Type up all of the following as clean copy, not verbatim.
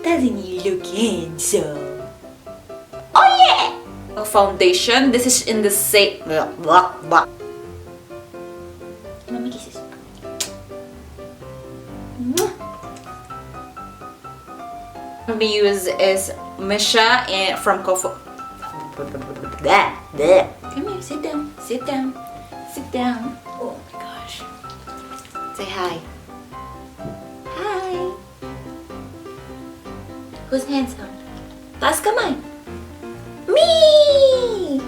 Doesn't he look handsome? Oh yeah! A foundation. This is in the same. Mommy kisses. We use is Misha and from Kofo. Come here, sit down, sit down, sit down. Oh my gosh. Say hi. Hi. Who's handsome? Taas kamay. Me!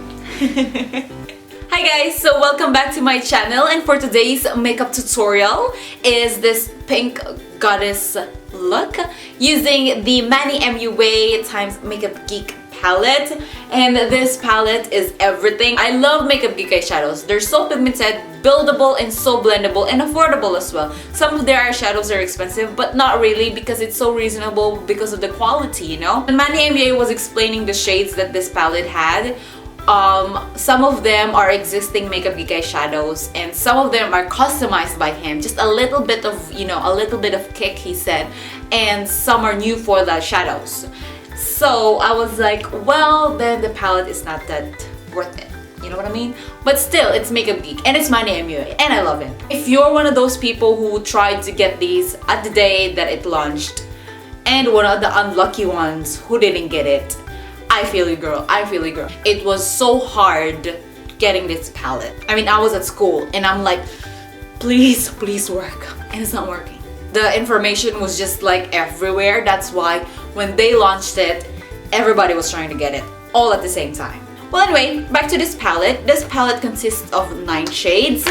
Hi guys, so welcome back to my channel, and for today's makeup tutorial is this pink goddess look using the MannyMUA times Makeup Geek palette. And this palette is everything. I love Makeup Geek eyeshadows. They're so pigmented, buildable, and so blendable and affordable as well. Some of their eyeshadows are expensive, but not really, because it's so reasonable because of the quality, you know? And MannyMUA was explaining the shades that this palette had. Some of them are existing Makeup Geek eyeshadows, and some of them are customized by him. Just a little bit of, you know, a little bit of kick, he said. And some are new for the shadows. So I was like, well, then the palette is not that worth it. You know what I mean? But still, it's Makeup Geek and it's MannyMUA and I love it. If you're one of those people who tried to get these at the day that it launched and one of the unlucky ones who didn't get it, I feel you, girl. I feel you, girl. It was so hard getting this palette. I mean, I was at school and I'm like, please, please work. And it's not working. The information was just like everywhere. That's why when they launched it, everybody was trying to get it all at the same time. Well, anyway, back to this palette. This palette consists of 9 shades,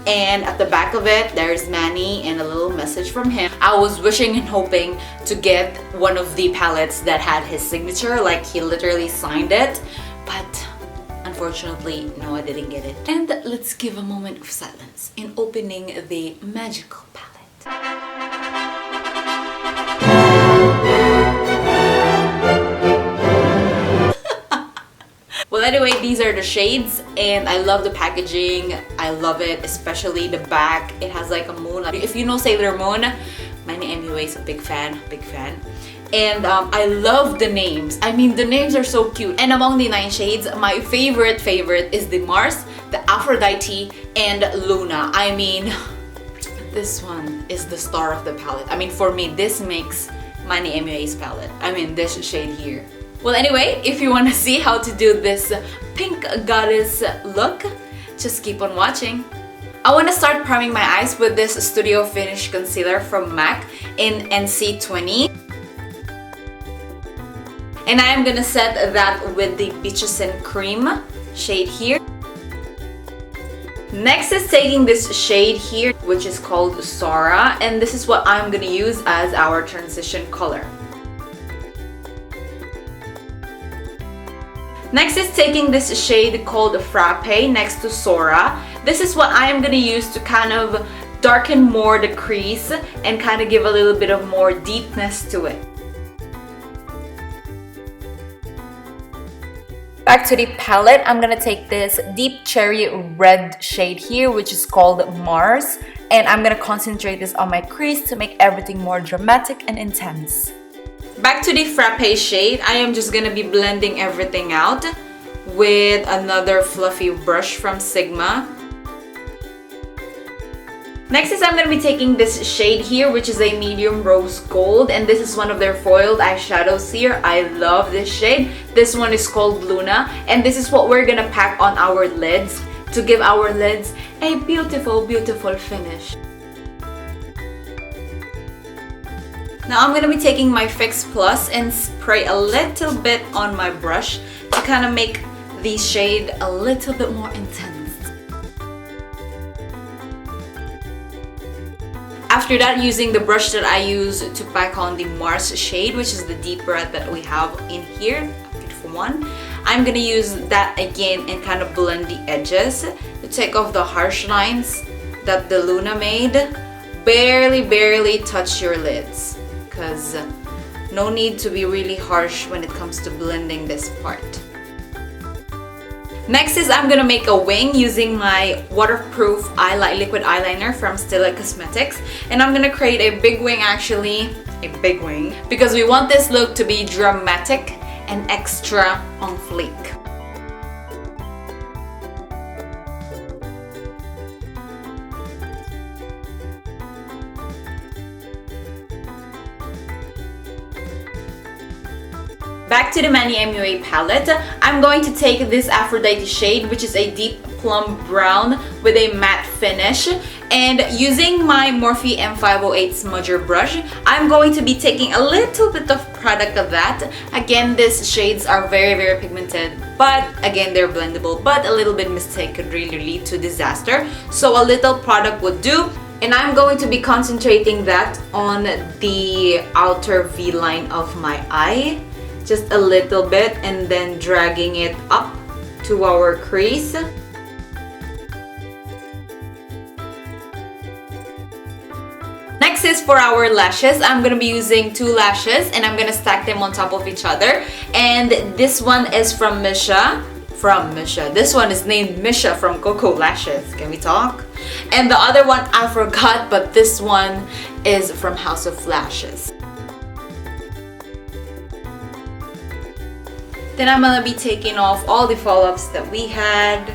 and at the back of it, there's Manny and a little message from him. I was wishing and hoping to get one of the palettes that had his signature, like he literally signed it, but unfortunately, no, I didn't get it. And let's give a moment of silence in opening the magical palette. Well, anyway, these are the shades, and I love the packaging. I love it, especially the back. It has like a moon. If you know Sailor Moon, MannyMUA is a big fan, big fan. And I love the names. I mean, the names are so cute. And among the 9 shades, my favorite is the Mars, the Aphrodite, and Luna. I mean, this one is the star of the palette. I mean, for me, this makes MannyMUA's palette. I mean, this shade here. Well, anyway, if you want to see how to do this pink goddess look, just keep on watching. I want to start priming my eyes with this Studio Finish Concealer from MAC in NC20. And I am going to set that with the Peaches and Cream shade here. Next is taking this shade here, which is called Sora, and this is what I'm going to use as our transition color. Next is taking this shade called Frappe next to Sora. This is what I am going to use to kind of darken more the crease and kind of give a little bit of more deepness to it. Back to the palette, I'm going to take this deep cherry red shade here, which is called Mars. And I'm going to concentrate this on my crease to make everything more dramatic and intense. Back to the Frappe shade, I am just going to be blending everything out with another fluffy brush from Sigma. Next is I'm going to be taking this shade here, which is a medium rose gold, and this is one of their foiled eyeshadows here. I love this shade. This one is called Luna, and this is what we're going to pack on our lids to give our lids a beautiful, beautiful finish. Now I'm going to be taking my Fix Plus and spray a little bit on my brush to kind of make the shade a little bit more intense. After that, using the brush that I use to pack on the Mars shade, which is the deep red that we have in here, beautiful one, I'm going to use that again and kind of blend the edges to take off the harsh lines that the Luna made. Barely touch your lids, because no need to be really harsh when it comes to blending this part. Next is I'm gonna make a wing using my waterproof liquid eyeliner from Stila Cosmetics. And I'm gonna create a big wing, actually, a big wing, because we want this look to be dramatic and extra on fleek. Back to the MannyMUA palette, I'm going to take this Aphrodite shade, which is a deep plum brown with a matte finish, and using my Morphe M508 smudger brush, I'm going to be taking a little bit of product of that. Again, these shades are very pigmented, but again, they're blendable, but a little bit mistake could really lead to disaster, so a little product would do. And I'm going to be concentrating that on the outer V-line of my eye, just a little bit, and then dragging it up to our crease. Next is for our lashes. I'm gonna be using 2 lashes and I'm gonna stack them on top of each other. And this one is from Misha. This one is named Misha from Coco Lashes. Can we talk? And the other one I forgot, but this one is from House of Lashes. Then I'm gonna be taking off all the follow-ups that we had.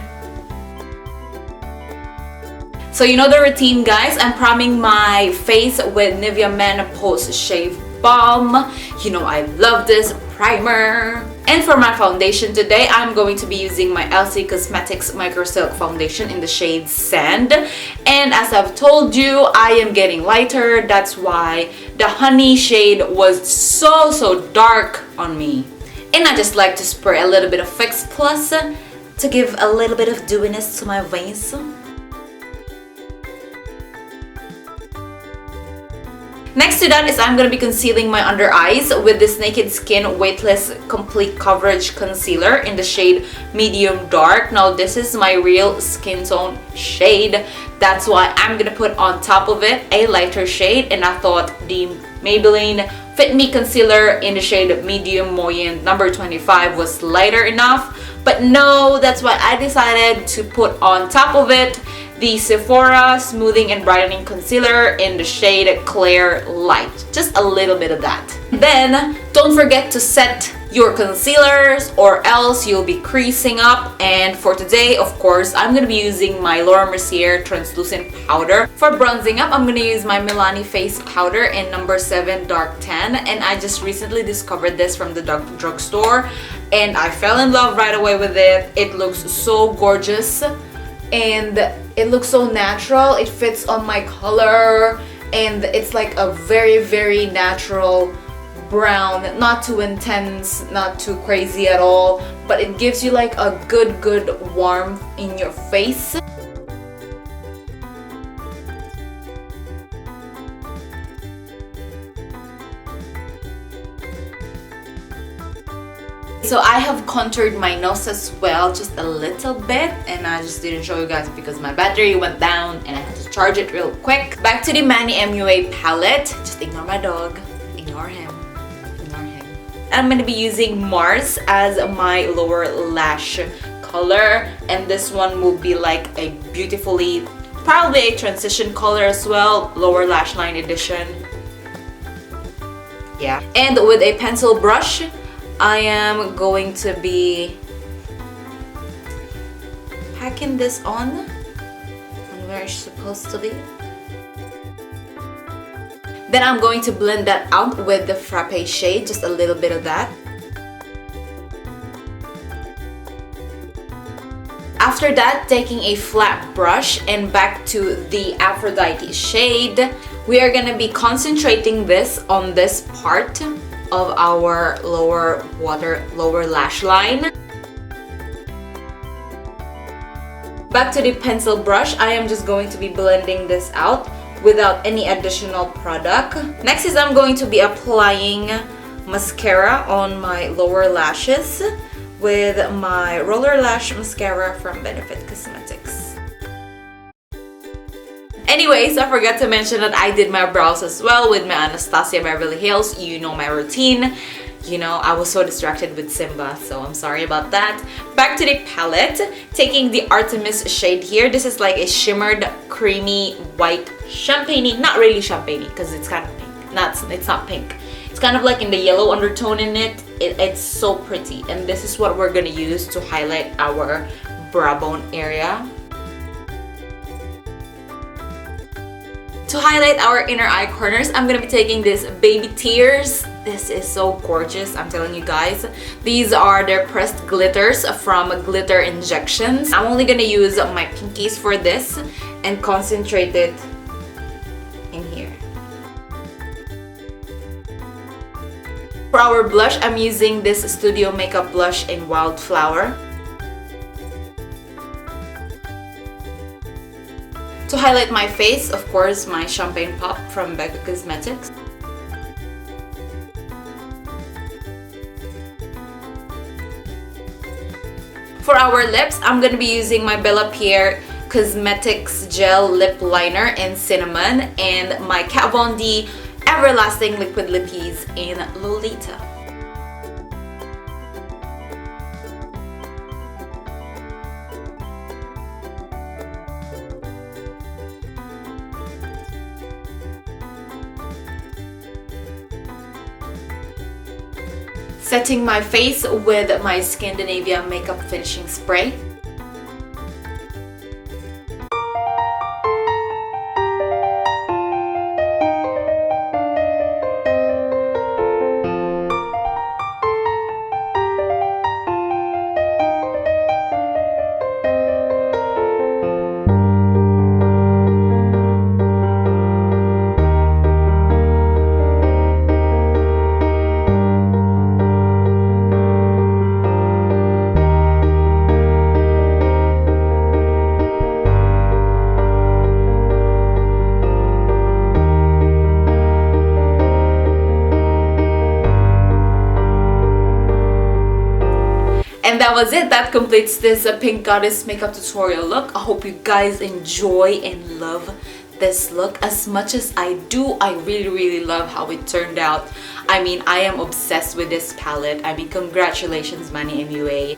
So you know the routine, guys. I'm priming my face with Nivea Men Post Shave Balm. You know I love this primer. And for my foundation today, I'm going to be using my LC Cosmetics Micro Silk Foundation in the shade Sand. And as I've told you, I am getting lighter. That's why the honey shade was so dark on me. And I just like to spray a little bit of Fix Plus to give a little bit of dewiness to my veins. Next to that is I'm going to be concealing my under eyes with this Naked Skin Weightless Complete Coverage Concealer in the shade Medium Dark. Now this is my real skin tone shade. That's why I'm going to put on top of it a lighter shade, and I thought the Maybelline Fit Me Concealer in the shade Medium Moyenne number 25 was lighter enough. But no, that's why I decided to put on top of it the Sephora Smoothing and Brightening Concealer in the shade Clear Light. Just a little bit of that. Then, don't forget to set your concealers or else you'll be creasing up. And for today, of course, I'm going to be using my Laura Mercier Translucent Powder. For bronzing up, I'm going to use my Milani Face Powder in number 7 Dark Tan. And I just recently discovered this from the drugstore. And I fell in love right away with it. It looks so gorgeous. And it looks so natural. It fits on my color. And it's like a very natural brown, not too intense, not too crazy at all, but it gives you like a good warmth in your face. So I have contoured my nose as well, just a little bit, and I just didn't show you guys because my battery went down and I had to charge it real quick. Back to the MannyMUA palette. Just ignore my dog. Ignore him. I'm going to be using Mars as my lower lash color, and this one will be like a beautifully, probably a transition color as well, lower lash line edition. Yeah. And with a pencil brush, I am going to be packing this on where it's supposed to be. Then I'm going to blend that out with the Frappe shade, just a little bit of that. After that, taking a flat brush and back to the Aphrodite shade, we are gonna be concentrating this on this part of our lower lash line. Back to the pencil brush, I am just going to be blending this out without any additional product. Next is I'm going to be applying mascara on my lower lashes with my Roller Lash Mascara from Benefit Cosmetics. Anyways, I forgot to mention that I did my brows as well with my Anastasia Beverly Hills. You know my routine. you know, I was so distracted with Simba, so I'm sorry about that. Back to the palette, taking the Artemis shade here. This is like a shimmered, creamy, white champagne. Not really champagne because it's kind of pink. It's not pink. It's kind of like in the yellow undertone in it. It's so pretty. And this is what we're gonna use to highlight our brow bone area. To highlight our inner eye corners, I'm gonna be taking this Baby Tears. This is so gorgeous, I'm telling you guys. These are their pressed glitters from Glitter Injections. I'm only gonna use my pinkies for this and concentrate it in here. For our blush, I'm using this Studio Makeup blush in Wildflower. To highlight my face, of course, my Champagne Pop from Becca Cosmetics. For our lips, I'm going to be using my Bella Pierre Cosmetics Gel Lip Liner in Cinnamon and my Kat Von D Everlasting Liquid Lippies in Lolita. Setting my face with my Scandinavia Makeup Finishing Spray. And that was it. That completes this Pink Goddess makeup tutorial look. I hope you guys enjoy and love this look as much as I do. I really love how it turned out. I mean, I am obsessed with this palette. I mean, congratulations, MannyMUA.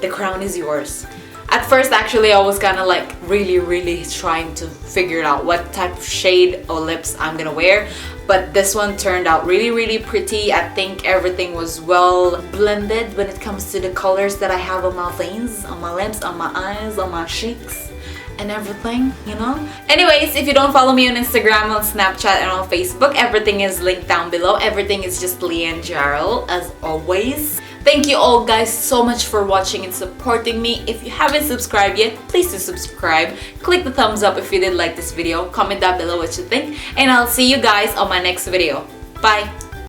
The crown is yours. At first, actually, I was kind of like really trying to figure out what type of shade or lips I'm gonna wear. But this one turned out really pretty. I think everything was well blended when it comes to the colors that I have on my veins, on my lips, on my eyes, on my cheeks, and everything, you know? Anyways, if you don't follow me on Instagram, on Snapchat, and on Facebook, everything is linked down below. Everything is just Leanne Jarrell, as always. Thank you all guys so much for watching and supporting me. If you haven't subscribed yet, please do subscribe. Click the thumbs up if you did like this video. Comment down below what you think. And I'll see you guys on my next video. Bye!